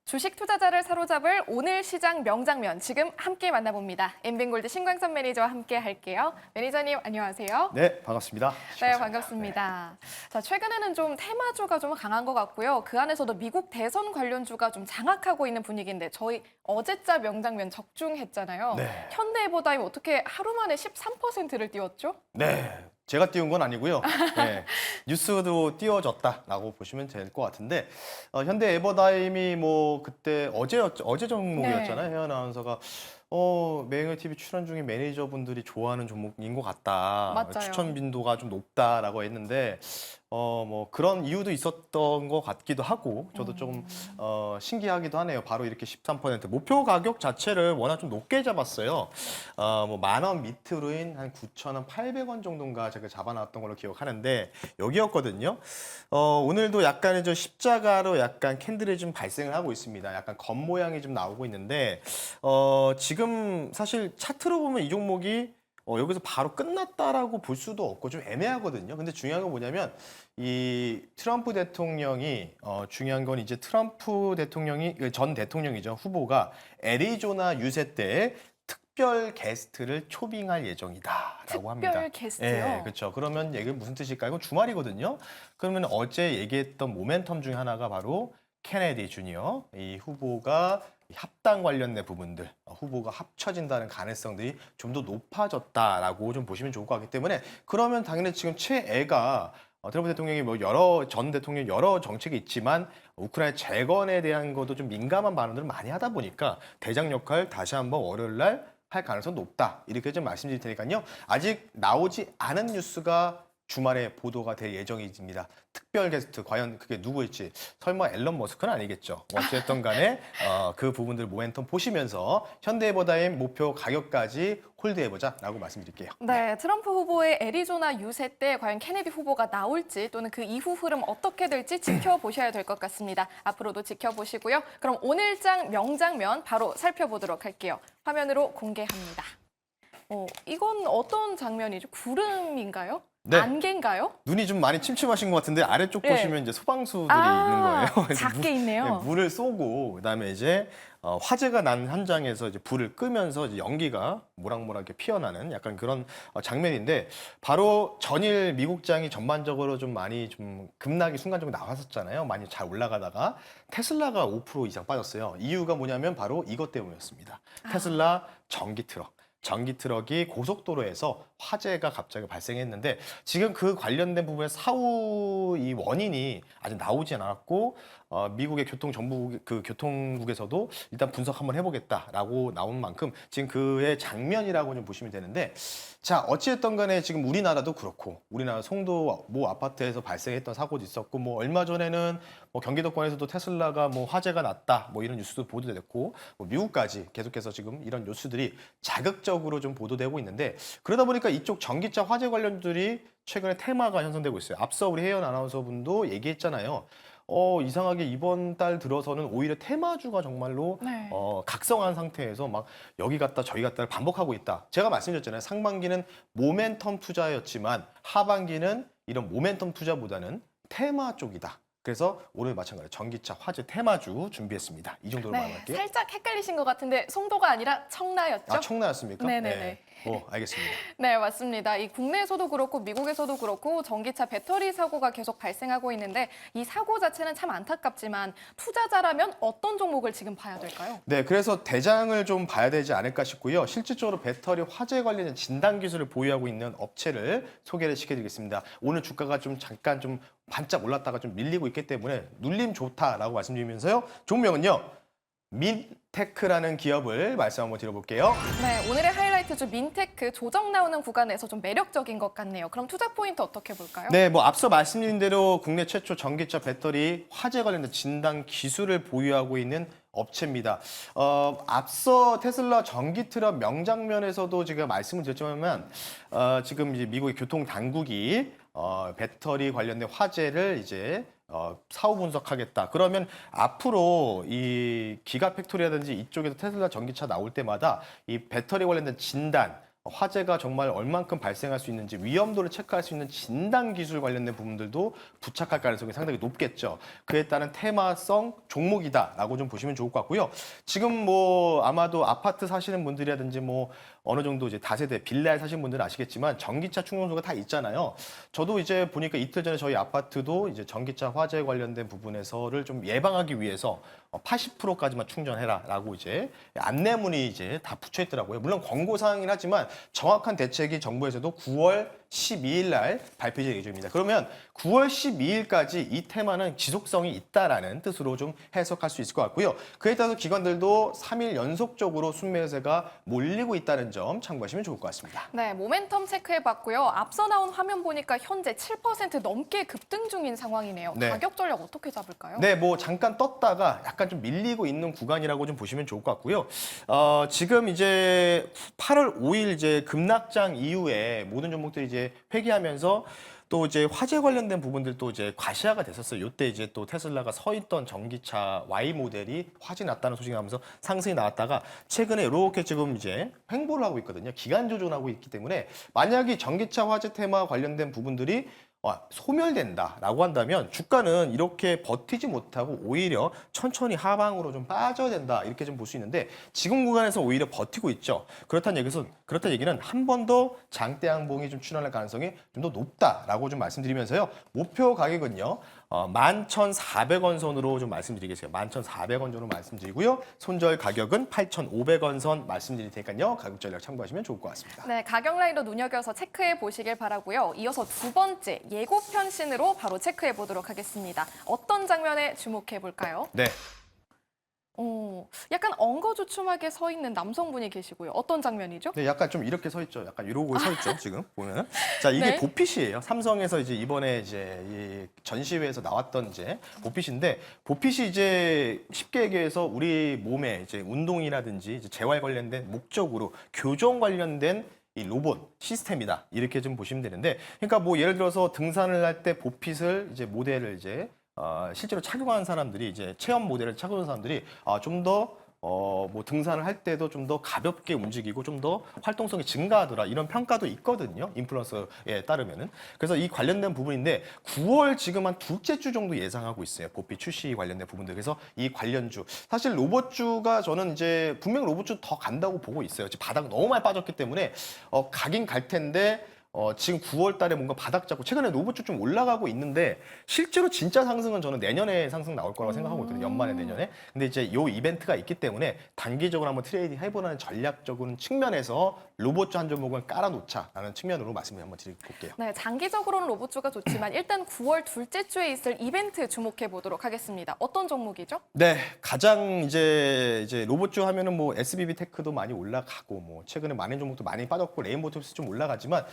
주식 투자자를 사로잡을 오늘 시장 명장면 지금 함께 만나봅니다. 엠빈골드 신광선 매니저와 함께 할게요. 매니저님 안녕하세요. 네, 반갑습니다. 네, 반갑습니다. 자, 최근에는 좀 테마주가 좀 강한 것 같고요. 그 안에서도 미국 대선 관련주가 좀 장악하고 있는 분위기인데 저희 어제자 명장면 적중했잖아요. 네. 현대해보다임 어떻게 하루 만에 13%를 띄웠죠? 네, 제가 띄운 건 아니고요. 네, 뉴스도 띄워졌다라고 보시면 될 것 같은데 현대 에버다임이 뭐 그때 어제 종목이었잖아요. 네. 혜연 아나운서가 매일 TV 출연 중인 매니저분들이 좋아하는 종목인 것 같다. 맞아요. 추천 빈도가 좀 높다라고 했는데 뭐 그런 이유도 있었던 것 같기도 하고 저도 좀 신기하기도 하네요. 바로 이렇게 13% 목표 가격 자체를 워낙 좀 높게 잡았어요. 뭐 10,000원 밑으로인 한 9,800원 정도인가 제가 잡아놨던 걸로 기억하는데 여기였거든요. 오늘도 약간의 좀 십자가로 약간 캔들이 좀 발생을 하고 있습니다. 약간 겉 모양이 좀 나오고 있는데 지금 사실 차트로 보면 이 종목이 여기서 바로 끝났다라고 볼 수도 없고 좀 애매하거든요. 근데 중요한 건 뭐냐면 이 트럼프 대통령이 중요한 건 이제 트럼프 대통령이 전 대통령이죠. 후보가 애리조나 유세 때 특별 게스트를 초빙할 예정이다라고 합니다. 특별 게스트요? 네, 그렇죠. 그러면 이게 무슨 뜻일까요? 이건 주말이거든요. 그러면 어제 얘기했던 모멘텀 중에 하나가 바로 케네디 주니어 이 후보가 합당 관련된 부분들, 후보가 합쳐진다는 가능성들이 좀 더 높아졌다라고 좀 보시면 좋을 것 같기 때문에 그러면 당연히 지금 최애가 트럼프 대통령이 뭐 전 대통령 여러 정책이 있지만 우크라이나 재건에 대한 것도 좀 민감한 발언들을 많이 하다 보니까 대장 역할 다시 한번 월요일 날 할 가능성 높다. 이렇게 좀 말씀드릴 테니까요. 아직 나오지 않은 뉴스가 주말에 보도가 될 예정입니다. 특별 게스트 과연 그게 누구일지 설마 앨런 머스크는 아니겠죠. 어쨌든 간에 그 부분들 모멘텀 보시면서 현대해버다임 목표 가격까지 홀드해보자라고 말씀드릴게요. 네, 트럼프 후보의 애리조나 유세 때 과연 케네디 후보가 나올지 또는 그 이후 흐름 어떻게 될지 지켜보셔야 될 것 같습니다. 앞으로도 지켜보시고요. 그럼 오늘장 명장면 바로 살펴보도록 할게요. 화면으로 공개합니다. 이건 어떤 장면이죠? 구름인가요? 네. 안개인가요? 눈이 좀 많이 침침하신 것 같은데 아래쪽 네. 보시면 이제 소방수들이 있는 거예요. 그래서 작게 있네요. 물을 쏘고 그다음에 이제 화재가 난 현장에서 이제 불을 끄면서 이제 연기가 모락모락하게 피어나는 약간 그런 장면인데 바로 전일 미국장이 전반적으로 좀 많이 좀 급락이 순간적으로 나왔었잖아요. 많이 잘 올라가다가 테슬라가 5% 이상 빠졌어요. 이유가 뭐냐면 바로 이것 때문이었습니다. 테슬라 전기 트럭이 고속도로에서 화재가 갑자기 발생했는데 지금 그 관련된 부분의 사후 이 원인이 아직 나오지 않았고 미국의 교통국에서도 일단 분석 한번 해보겠다라고 나온 만큼 지금 그의 장면이라고 좀 보시면 되는데 자 어찌됐든 간에 지금 우리나라도 그렇고 우리나라 송도 모 아파트에서 발생했던 사고도 있었고 뭐 얼마 전에는 뭐 경기도권에서도 테슬라가 뭐 화재가 났다 뭐 이런 뉴스도 보도됐고 뭐 미국까지 계속해서 지금 이런 뉴스들이 자극적으로 좀 보도되고 있는데 그러다 보니까 이쪽 전기차 화재 관련들이 최근에 테마가 형성되고 있어요. 앞서 우리 혜연 아나운서분도 얘기했잖아요. 이상하게 이번 달 들어서는 오히려 테마주가 정말로 네. 각성한 상태에서 막 여기 갔다 저기 갔다를 반복하고 있다. 제가 말씀드렸잖아요. 상반기는 모멘텀 투자였지만 하반기는 이런 모멘텀 투자보다는 테마 쪽이다. 그래서 오늘 마찬가지로 전기차 화재 테마주 준비했습니다. 이 정도로 네, 말할게요. 살짝 헷갈리신 것 같은데 송도가 아니라 청라였죠? 청라였습니까? 네네네. 네. 알겠습니다. 네, 맞습니다. 이 국내에서도 그렇고 미국에서도 그렇고 전기차 배터리 사고가 계속 발생하고 있는데 이 사고 자체는 참 안타깝지만 투자자라면 어떤 종목을 지금 봐야 될까요? 네, 그래서 대장을 좀 봐야 되지 않을까 싶고요. 실질적으로 배터리 화재 관련된 진단 기술을 보유하고 있는 업체를 소개를 시켜드리겠습니다. 오늘 주가가 좀 잠깐 좀 반짝 올랐다가 좀 밀리고 있기 때문에 눌림 좋다라고 말씀드리면서요. 종명은요. 민테크라는 기업을 말씀 한번 드려볼게요. 네, 오늘의 하이라이트주 민테크 조정 나오는 구간에서 좀 매력적인 것 같네요. 그럼 투자 포인트 어떻게 볼까요? 네, 뭐 앞서 말씀드린 대로 국내 최초 전기차 배터리 화재 관련된 진단 기술을 보유하고 있는 업체입니다. 앞서 테슬라 전기 트럭 명장면에서도 제가 말씀을 드렸지만 지금 이제 미국의 교통 당국이 배터리 관련된 화재를 이제 사후 분석하겠다. 그러면 앞으로 이 기가 팩토리라든지 이쪽에서 테슬라 전기차 나올 때마다 이 배터리 관련된 진단 화재가 정말 얼만큼 발생할 수 있는지 위험도를 체크할 수 있는 진단 기술 관련된 부분들도 부착할 가능성이 상당히 높겠죠. 그에 따른 테마성 종목이다라고 좀 보시면 좋을 것 같고요. 지금 뭐 아마도 아파트 사시는 분들이라든지 뭐 어느 정도 이제 다세대 빌라에 사시는 분들은 아시겠지만 전기차 충전소가 다 있잖아요. 저도 이제 보니까 이틀 전에 저희 아파트도 이제 전기차 화재 관련된 부분에서를 좀 예방하기 위해서 80%까지만 충전해라라고 이제 안내문이 이제 다 붙여 있더라고요. 물론 권고 사항이긴 하지만 정확한 대책이 정부에서도 9월 12일 날 발표될 예정입니다. 그러면 9월 12일까지 이 테마는 지속성이 있다라는 뜻으로 좀 해석할 수 있을 것 같고요. 그에 따라서 기관들도 3일 연속적으로 순매수세가 몰리고 있다는 점 참고하시면 좋을 것 같습니다. 네, 모멘텀 체크해봤고요. 앞서 나온 화면 보니까 현재 7% 넘게 급등 중인 상황이네요. 네. 가격 전략 어떻게 잡을까요? 네, 뭐 잠깐 떴다가 약간 좀 밀리고 있는 구간이라고 좀 보시면 좋을 것 같고요. 지금 이제 8월 5일 이제 급락장 이후에 모든 종목들이 이제 회귀하면서 또 이제 화재 관련된 부분들도 이제 과시화가 됐었어요. 이때 이제 또 테슬라가 서 있던 전기차 Y 모델이 화재 났다는 소식이 나면서 상승이 나왔다가 최근에 이렇게 지금 이제 횡보를 하고 있거든요. 기간 조정하고 있기 때문에 만약에 전기차 화재 테마 관련된 부분들이 소멸된다라고 한다면 주가는 이렇게 버티지 못하고 오히려 천천히 하방으로 좀 빠져야 된다 이렇게 좀 볼 수 있는데 지금 구간에서 오히려 버티고 있죠. 그렇다는 얘기는 한 번 더 장대 양봉이 좀 출현할 가능성이 좀 더 높다라고 좀 말씀드리면서요. 목표 가격은요. 11,400원 선으로 좀 말씀드리겠습니다. 11,400원 정도 말씀드리고요. 손절 가격은 8,500원 선 말씀드릴 테니까요. 가격 전략 참고하시면 좋을 것 같습니다. 네, 가격 라인도 눈여겨서 체크해 보시길 바라고요. 이어서 두 번째 예고편 씬으로 바로 체크해 보도록 하겠습니다. 어떤 장면에 주목해 볼까요? 네. 약간 엉거주춤하게 서 있는 남성분이 계시고요. 어떤 장면이죠? 네, 약간 좀 이렇게 서 있죠. 약간 이러고 서 있죠. 지금 보면은. 자, 이게 네. 보핏이에요. 삼성에서 이제 이번에 이제 이 전시회에서 나왔던 이제 보핏인데 보핏이 이제 쉽게 얘기해서 우리 몸에 이제 운동이라든지 이제 재활 관련된 목적으로 교정 관련된 이 로봇 시스템이다. 이렇게 좀 보시면 되는데 그러니까 뭐 예를 들어서 등산을 할 때 보핏을 이제 모델을 이제 실제로 착용한 사람들이 이제 체험 모델을 착용한 사람들이 좀 더 뭐 등산을 할 때도 좀 더 가볍게 움직이고 좀 더 활동성이 증가하더라 이런 평가도 있거든요. 인플루언서에 따르면은. 그래서 이 관련된 부분인데 9월 지금 한 둘째 주 정도 예상하고 있어요. 보핏 출시 관련된 부분들. 그래서 이 관련주 사실 로봇주가 저는 이제 분명 로봇주 더 간다고 보고 있어요. 지금 바닥 너무 많이 빠졌기 때문에 가긴 갈 텐데 지금 9월 달에 뭔가 바닥 잡고 최근에 로봇주 좀 올라가고 있는데 실제로 진짜 상승은 저는 내년에 상승 나올 거라고 생각하고 있거든요. 연말에 내년에. 근데 이제 요 이벤트가 있기 때문에 단기적으로 한번 트레이딩 해보라는 전략적인 측면에서 로봇주 한 종목을 깔아놓자라는 측면으로 말씀을 한번 드려볼게요. 네, 장기적으로는 로봇주가 좋지만 일단 9월 둘째 주에 있을 이벤트 주목해 보도록 하겠습니다. 어떤 종목이죠? 네, 가장 이제 로봇주 하면은 뭐 SBB 테크도 많이 올라가고 뭐 최근에 많은 종목도 많이 빠졌고 레인보우톱스 좀 올라가지만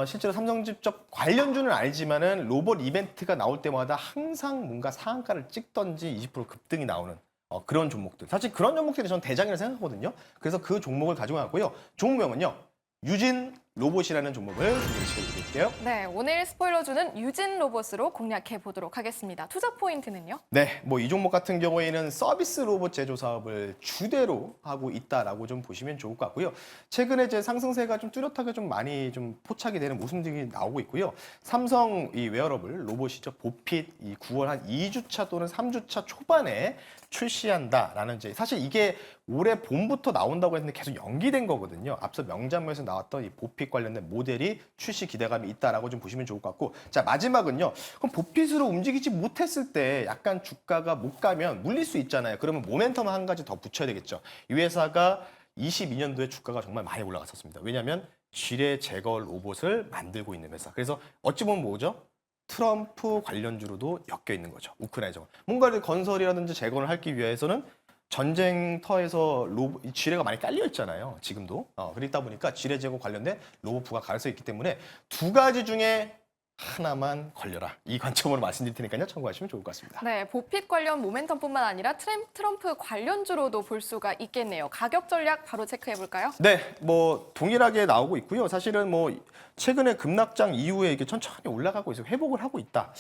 실제로 삼성집적 관련주는 아니지만은 로봇 이벤트가 나올 때마다 항상 뭔가 상한가를 찍던지 20% 급등이 나오는 그런 종목들. 사실 그런 종목들이 저는 대장이라고 생각하거든요. 그래서 그 종목을 가지고 왔고요. 종목명은요. 유진 로봇이라는 종목을 소개시켜드릴게요. 네, 오늘 스포일러주는 유진 로봇으로 공략해 보도록 하겠습니다. 투자 포인트는요? 네, 뭐 이 종목 같은 경우에는 서비스 로봇 제조 사업을 주대로 하고 있다라고 좀 보시면 좋을 것 같고요. 최근에 이제 상승세가 좀 뚜렷하게 좀 많이 좀 포착이 되는 모습들이 나오고 있고요. 삼성 이 웨어러블 로봇이죠. 보핏 이 9월 한 2주차 또는 3주차 초반에 출시한다라는 이제 사실 이게 올해 봄부터 나온다고 했는데 계속 연기된 거거든요. 앞서 명장면에서 나왔던 이 보핏 관련된 모델이 출시 기대감이 있다라고 좀 보시면 좋을 것 같고 자 마지막은요. 그럼 보핏으로 움직이지 못했을 때 약간 주가가 못 가면 물릴 수 있잖아요. 그러면 모멘텀 한 가지 더 붙여야 되겠죠. 이 회사가 22년도에 주가가 정말 많이 올라갔었습니다. 왜냐하면 지뢰 제거 로봇을 만들고 있는 회사. 그래서 어찌 보면 뭐죠? 트럼프 관련주로도 엮여 있는 거죠. 우크라이나 정원. 뭔가를 건설이라든지 재건을 하기 위해서는 전쟁터에서 지뢰가 많이 깔려 있잖아요. 지금도. 그러다 보니까 지뢰 제거 관련된 로봇부가 가능성이 있기 때문에 두 가지 중에 하나만 걸려라. 이 관점으로 말씀드릴 테니까요. 참고하시면 좋을 것 같습니다. 네, 보핏 관련 모멘텀뿐만 아니라 트럼프 관련주로도 볼 수가 있겠네요. 가격 전략 바로 체크해 볼까요? 네, 뭐 동일하게 나오고 있고요. 사실은 뭐 최근에 급락장 이후에 이게 천천히 올라가고 있어요. 회복을 하고 있다.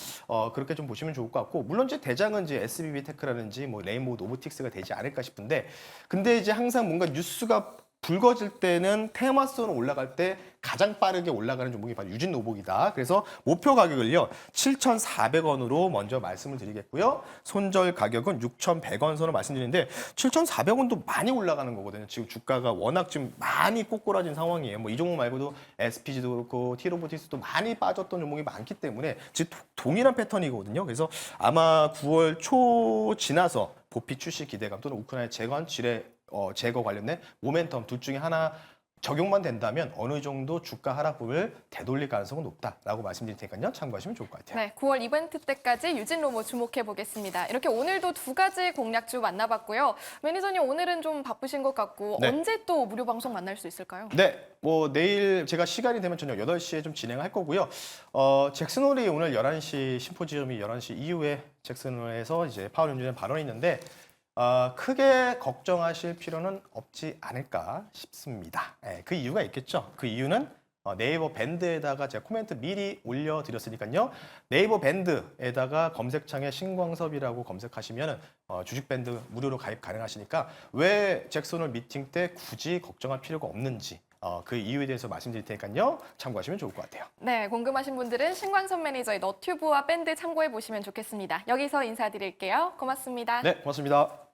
그렇게 좀 보시면 좋을 것 같고 물론 이제 대장은 이제 SBB 테크라든지 뭐 레인보우 노보틱스가 되지 않을까 싶은데 근데 이제 항상 뭔가 뉴스가 붉어질 때는 테마선으로 올라갈 때 가장 빠르게 올라가는 종목이 바로 유진노복이다. 그래서 목표 가격을요 7,400원으로 먼저 말씀을 드리겠고요. 손절 가격은 6,100원 선으로 말씀드리는데 7,400원도 많이 올라가는 거거든요. 지금 주가가 워낙 지금 많이 꼬꾸라진 상황이에요. 뭐 이 종목 말고도 SPG도 그렇고 T로보틱스도 많이 빠졌던 종목이 많기 때문에 지금 동일한 패턴이거든요. 그래서 아마 9월 초 지나서 보피 출시 기대감 또는 우크라이나 재건 지뢰 제거 관련된 모멘텀 둘 중에 하나 적용만 된다면 어느 정도 주가 하락폭을 되돌릴 가능성은 높다라고 말씀드릴 테니까요. 참고하시면 좋을 것 같아요. 네, 9월 이벤트 때까지 유진로보 주목해 보겠습니다. 이렇게 오늘도 두 가지 공략주 만나봤고요. 매니저님 오늘은 좀 바쁘신 것 같고 네. 언제 또 무료 방송 만날 수 있을까요? 네, 뭐 내일 제가 시간이 되면 저녁 8시에 좀 진행할 거고요. 잭슨홀이 오늘 11시 심포지엄이 11시 이후에 잭슨홀에서 이제 파워뉴전 발언이 있는데 크게 걱정하실 필요는 없지 않을까 싶습니다. 그 이유가 있겠죠. 그 이유는 네이버 밴드에다가 제가 코멘트 미리 올려드렸으니까요. 네이버 밴드에다가 검색창에 신광섭이라고 검색하시면 주식 밴드 무료로 가입 가능하시니까 왜 잭슨홀 미팅 때 굳이 걱정할 필요가 없는지 그 이유에 대해서 말씀드릴 테니까요. 참고하시면 좋을 것 같아요. 네, 궁금하신 분들은 신광섭 매니저의 너튜브와 밴드 참고해 보시면 좋겠습니다. 여기서 인사드릴게요. 고맙습니다. 네, 고맙습니다.